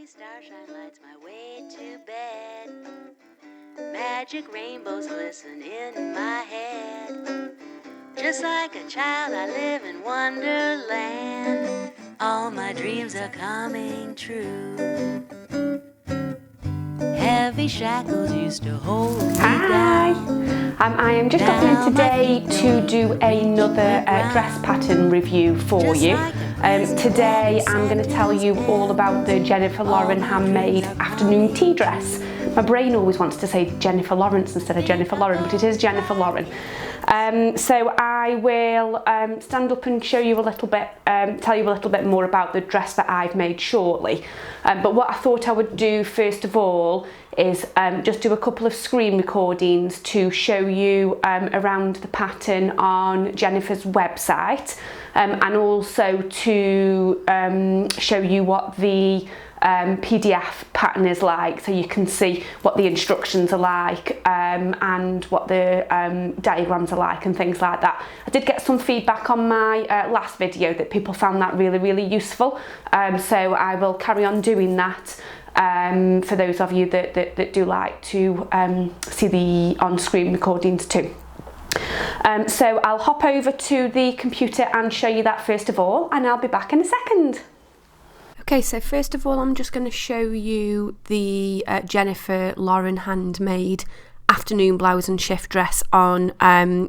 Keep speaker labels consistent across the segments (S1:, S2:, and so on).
S1: starshine lights my way to bed. Magic rainbows glisten in my head. Just like a child, I live in Wonderland. All my dreams are coming true. Heavy shackles used to hold me down.
S2: I am just dropping in today to do another dress pattern review for you. Today I'm going to tell you all about the Jennifer Lauren handmade afternoon tea dress. My brain always wants to say Jennifer Lawrence instead of Jennifer Lauren, but it is Jennifer Lauren. So I will stand up and show you a little bit, tell you a little bit more about the dress that I've made shortly. But what I thought I would do first of all is just do a couple of screen recordings to show you around the pattern on Jennifer's website, and also to show you what the PDF pattern is like, so you can see what the instructions are like, and what the diagrams are like and things like that. I did get some feedback on my last video that people found that really useful, so I will carry on doing that for those of you that do like to see the on-screen recordings too. So I'll hop over to the computer and show you that first of all, and I'll be back in a second. Okay, so first of all I'm just going to show you the Jennifer Lauren handmade afternoon blouse and shift dress on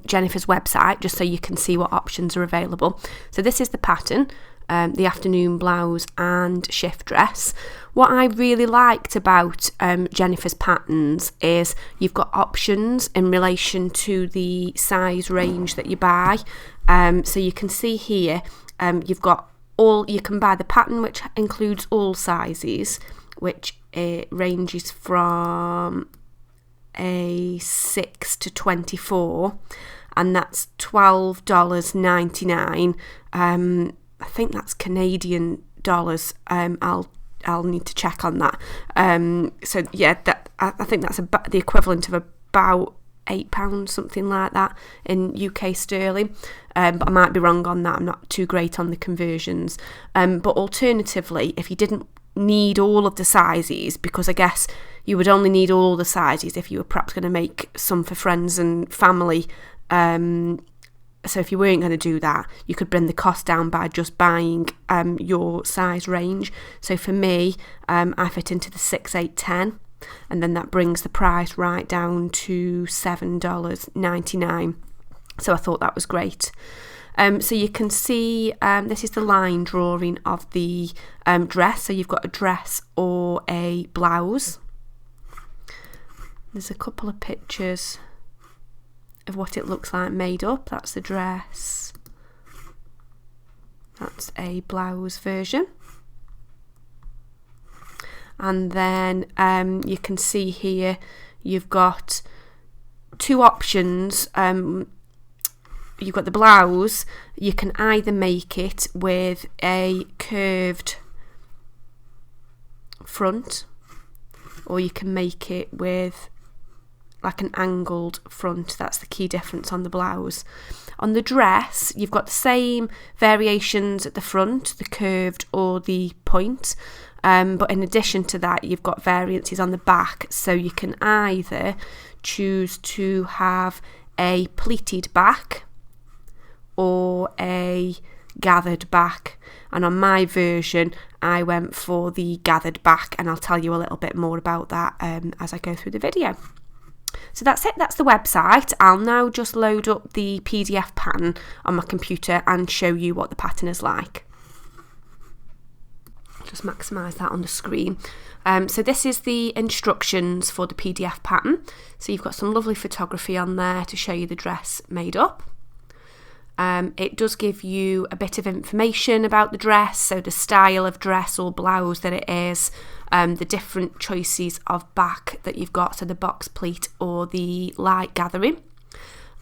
S2: Jennifer's website, just so you can see what options are available. So this is the pattern, the afternoon blouse and shift dress. What I really liked about Jennifer's patterns is you've got options in relation to the size range that you buy. So you can see here you've got you can buy the pattern which includes all sizes, which ranges from a 6 to 24, and that's $12.99. I think that's Canadian dollars. I'll need to check on that. So yeah, I think that's the equivalent of about £8, something like that, in UK sterling, but I might be wrong on that. I'm not too great on the conversions, but alternatively, if you didn't need all of the sizes, because I guess you would only need all the sizes if you were perhaps going to make some for friends and family, so if you weren't going to do that, you could bring the cost down by just buying your size range. So for me, I fit into the 6, 8, 10, and then that brings the price right down to $7.99. So I thought that was great. So you can see this is the line drawing of the dress. So you've got a dress or a blouse. There's a couple of pictures of what it looks like made up. That's the dress. That's a blouse version. And then you can see here you've got two options. You've got the blouse. You can either make it with a curved front, or you can make it with like an angled front. That's the key difference on the blouse. On the dress, you've got the same variations at the front, the curved or the point, but in addition to that, you've got variances on the back. So you can either choose to have a pleated back or a gathered back, and on my version I went for the gathered back, and I'll tell you a little bit more about that as I go through the video. So that's it, that's the website. I'll now just load up the PDF pattern on my computer and show you what the pattern is like. Just maximise that on the screen. So this is the instructions for the PDF pattern. So you've got some lovely photography on there to show you the dress made up. It does give you a bit of information about the dress, so the style of dress or blouse that it is, the different choices of back that you've got, so the box pleat or the light gathering,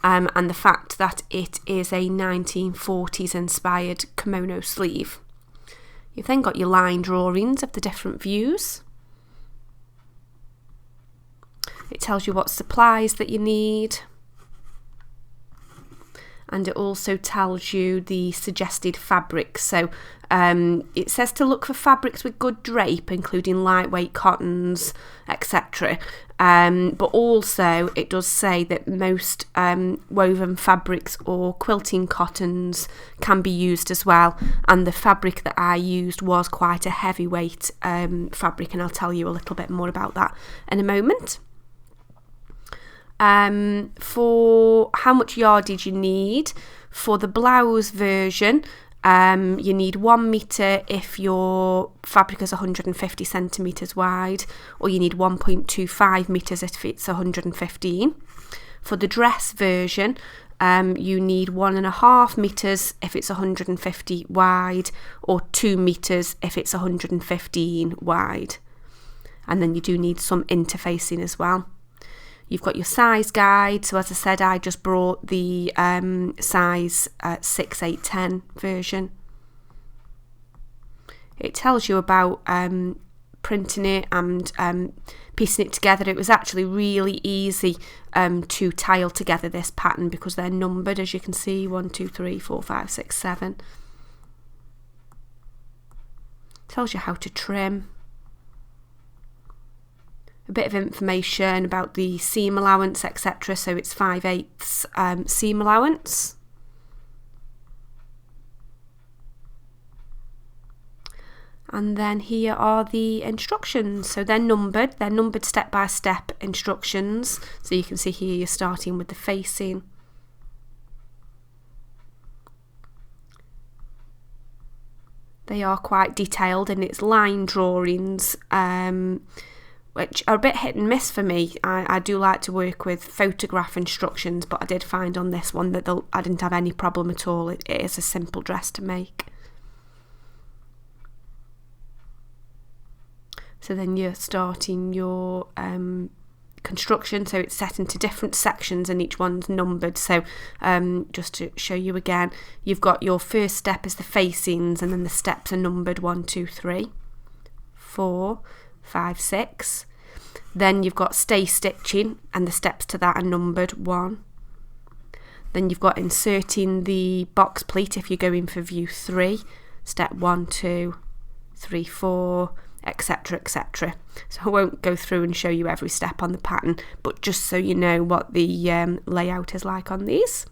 S2: and the fact that it is a 1940s inspired kimono sleeve. You've then got your line drawings of the different views. It tells you what supplies that you need. and it also tells you the suggested fabrics. So it says to look for fabrics with good drape, including lightweight cottons, etc. But also it does say that most woven fabrics or quilting cottons can be used as well, and the fabric that I used was quite a heavyweight fabric, and I'll tell you a little bit more about that in a moment. For how much yardage you need, for the blouse version, you need 1 metre if your fabric is 150 centimetres wide, or you need 1.25 metres if it's 115. For the dress version, you need 1.5 metres if it's 150 wide, or 2 metres if it's 115 wide. And then you do need some interfacing as well. You've got your size guide. So as I said, I just brought the size 6, 8, 10 version. It tells you about printing it and piecing it together. It was actually really easy to tile together this pattern because they're numbered, as you can see, 1, 2, 3, 4, 5, 6, 7. Tells you how to trim. A bit of information about the seam allowance, etc. So it's 5/8 seam allowance. And then here are the instructions. So they're numbered step-by-step instructions. So you can see here you're starting with the facing. They are quite detailed, and it's line drawings, which are a bit hit and miss for me. I do like to work with photograph instructions, but I did find on this one that I didn't have any problem at all. It is a simple dress to make. So then you're starting your construction, so it's set into different sections and each one's numbered. So just to show you again, you've got your first step is the facings, and then the steps are numbered 1, 2, 3, 4, 5, 6. Then you've got stay stitching, and the steps to that are numbered 1. Then you've got inserting the box pleat if you're going for view 3, step 1, 2, 3, 4, etc, etc. So I won't go through and show you every step on the pattern, but just so you know what the layout is like on these.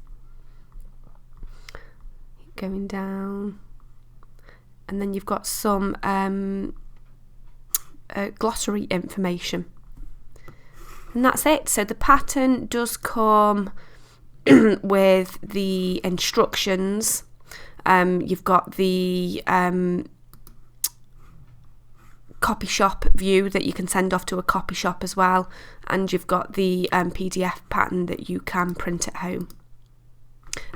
S2: Going down, and then you've got some glossary information, and that's it. So the pattern does come with the instructions. You've got the copy shop view that you can send off to a copy shop as well, and you've got the PDF pattern that you can print at home.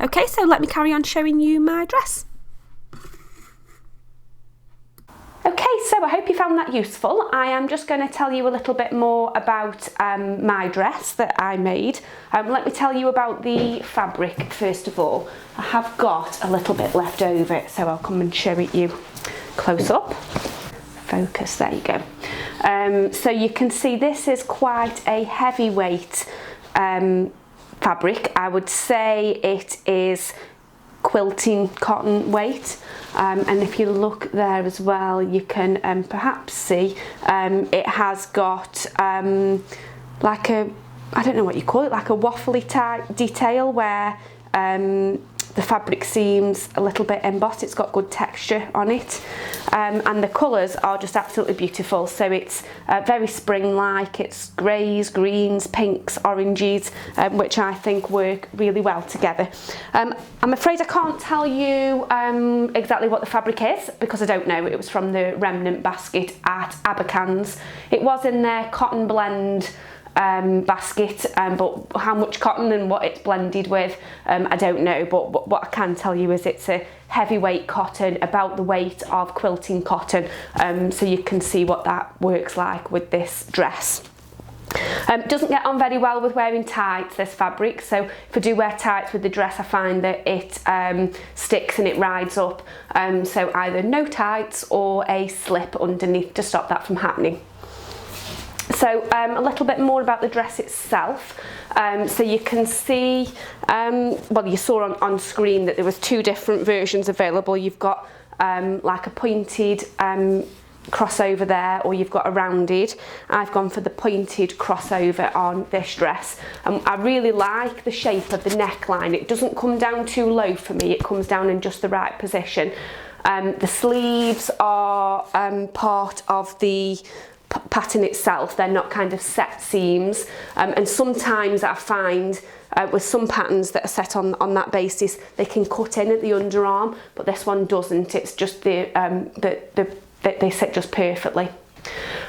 S2: Okay, so let me carry on showing you my dress. Okay, so I hope you found that useful. I am just going to tell you a little bit more about my dress that I made. Let me tell you about the fabric first of all. I have got a little bit left over, so I'll come and show it you close up. Focus, there you go. So you can see this is quite a heavyweight fabric. I would say it is quilting cotton weight, and if you look there as well, you can perhaps see it has got like a, I don't know what you call it, like a waffly type detail where the fabric seems a little bit embossed. It's got good texture on it, and the colours are just absolutely beautiful. So it's very spring-like. It's greys, greens, pinks, oranges, which I think work really well together. I'm afraid I can't tell you exactly what the fabric is because I don't know. It was from the remnant basket at Abercans. It was in their cotton blend basket, but how much cotton and what it's blended with, I don't know, but what I can tell you is it's a heavyweight cotton, about the weight of quilting cotton, so you can see what that works like with this dress. Doesn't get on very well with wearing tights, this fabric, so if I do wear tights with the dress I find that it sticks and it rides up, so either no tights or a slip underneath to stop that from happening. So a little bit more about the dress itself. So you can see, well, you saw on screen that there was 2 different versions available. You've got like a pointed crossover there, or you've got a rounded. I've gone for the pointed crossover on this dress, and I really like the shape of the neckline. It doesn't come down too low for me, it comes down in just the right position. The sleeves are part of the pattern itself, they're not kind of set seams, and sometimes I find with some patterns that are set on that basis, they can cut in at the underarm, but this one doesn't. It's just they sit just perfectly.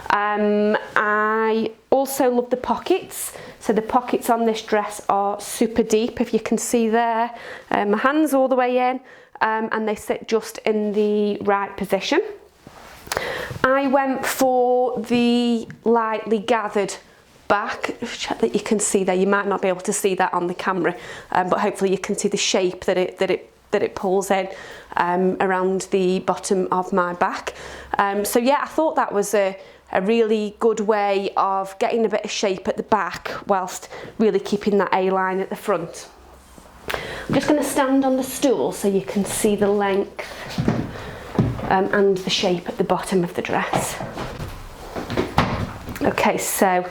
S2: I also love the pockets. So the pockets on this dress are super deep, if you can see there. My hand's all the way in, and they sit just in the right position. I went for the lightly gathered back. Check that you can see there. You might not be able to see that on the camera, but hopefully you can see the shape that it pulls in around the bottom of my back. So yeah, I thought that was a really good way of getting a bit of shape at the back whilst really keeping that A-line at the front. I'm just going to stand on the stool so you can see the length and the shape at the bottom of the dress. Okay, so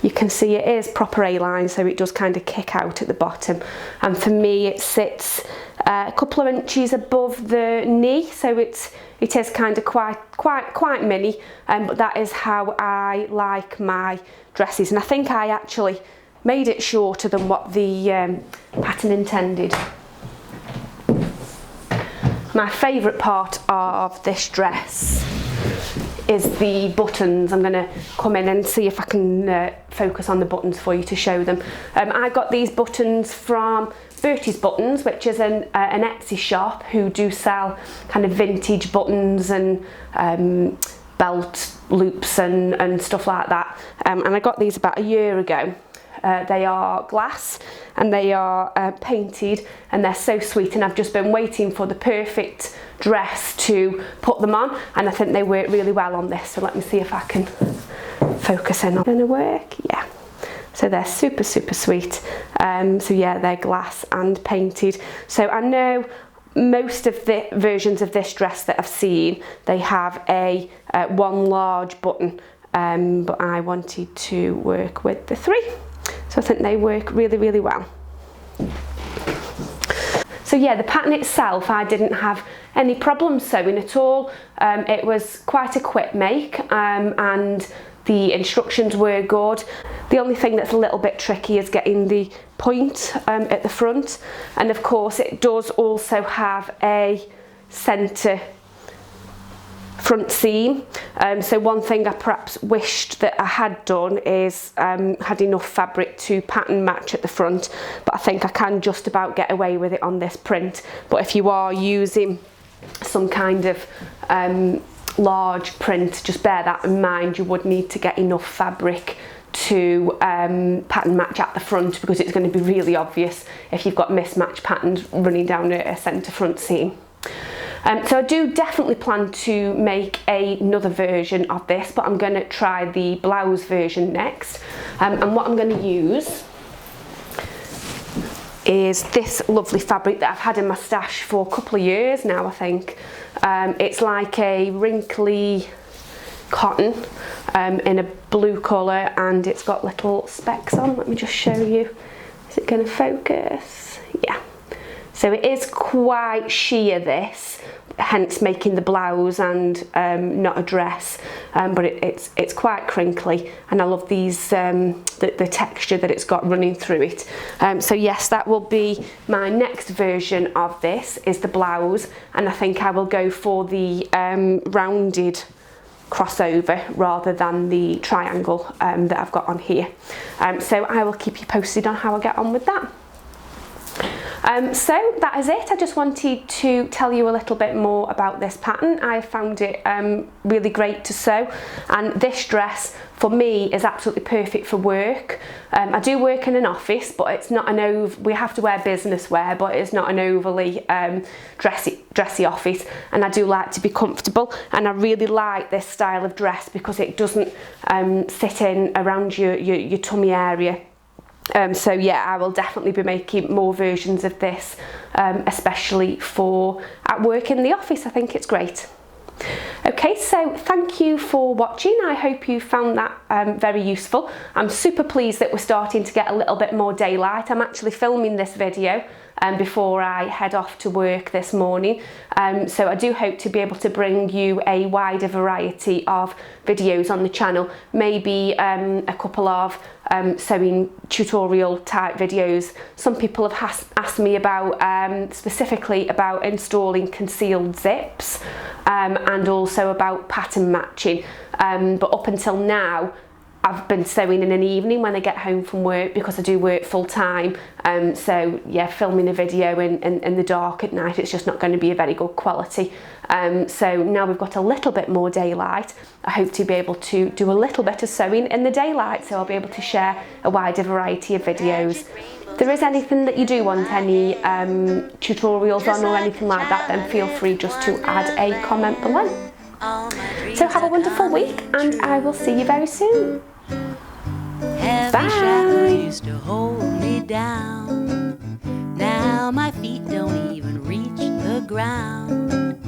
S2: you can see it is proper A-line, so it does kind of kick out at the bottom, and for me it sits a couple of inches above the knee, so it is kind of quite mini, but that is how I like my dresses, and I think I actually made it shorter than what the pattern intended. My favourite part of this dress is the buttons. I'm going to come in and see if I can focus on the buttons for you to show them. I got these buttons from Bertie's Buttons, which is an Etsy shop who do sell kind of vintage buttons and belt loops and stuff like that. And I got these about a year ago. They are glass and they are painted, and they're so sweet, and I've just been waiting for the perfect dress to put them on, and I think they work really well on this. So let me see if I can focus in. Gonna work? Yeah. So they're super sweet. So yeah, they're glass and painted. So I know most of the versions of this dress that I've seen, they have a one large button, but I wanted to work with the 3. So I think they work really well. So yeah, the pattern itself, I didn't have any problems sewing at all. It was quite a quick make, and the instructions were good. The only thing that's a little bit tricky is getting the point at the front, and of course it does also have a centre front seam. So one thing I perhaps wished that I had done is had enough fabric to pattern match at the front, but I think I can just about get away with it on this print. But if you are using some kind of large print, just bear that in mind. You would need to get enough fabric to pattern match at the front, because it's going to be really obvious if you've got mismatched patterns running down a centre front seam. So I do definitely plan to make another version of this, but I'm going to try the blouse version next. And what I'm going to use is this lovely fabric that I've had in my stash for a couple of years now, I think. It's like a wrinkly cotton in a blue colour, and it's got little specks on. Let me just show you. Is it going to focus? Yeah. So it is quite sheer, this, hence making the blouse and not a dress, but it's quite crinkly, and I love these the texture that it's got running through it. So yes, that will be my next version of this, is the blouse, and I think I will go for the rounded crossover rather than the triangle that I've got on here. So I will keep you posted on how I get on with that. So that is it. I just wanted to tell you a little bit more about this pattern. I found it really great to sew, and this dress for me is absolutely perfect for work. I do work in an office, but it's not we have to wear business wear, but it's not an overly dressy office, and I do like to be comfortable, and I really like this style of dress because it doesn't sit in around your tummy area. So yeah, I will definitely be making more versions of this, especially for at work in the office. I think it's great. Okay, so thank you for watching. I hope you found that very useful. I'm super pleased that we're starting to get a little bit more daylight. I'm actually filming this video before I head off to work this morning, so I do hope to be able to bring you a wider variety of videos on the channel, maybe a couple of sewing tutorial type videos. Some people have asked me about specifically about installing concealed zips, and also about pattern matching, but up until now I've been sewing in an evening when I get home from work because I do work full time. So yeah, filming a video in the dark at night, it's just not going to be a very good quality. So now we've got a little bit more daylight, I hope to be able to do a little bit of sewing in the daylight, so I'll be able to share a wider variety of videos. If there is anything that you do want any tutorials on or anything like that, then feel free just to add a comment below. So have a wonderful week, and I will see you very soon.
S1: Heavy shackles used to hold me down. Now my feet don't even reach the ground.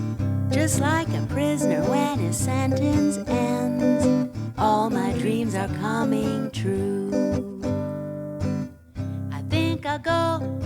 S1: Just like a prisoner when his sentence ends, all my dreams are coming true. I think I'll go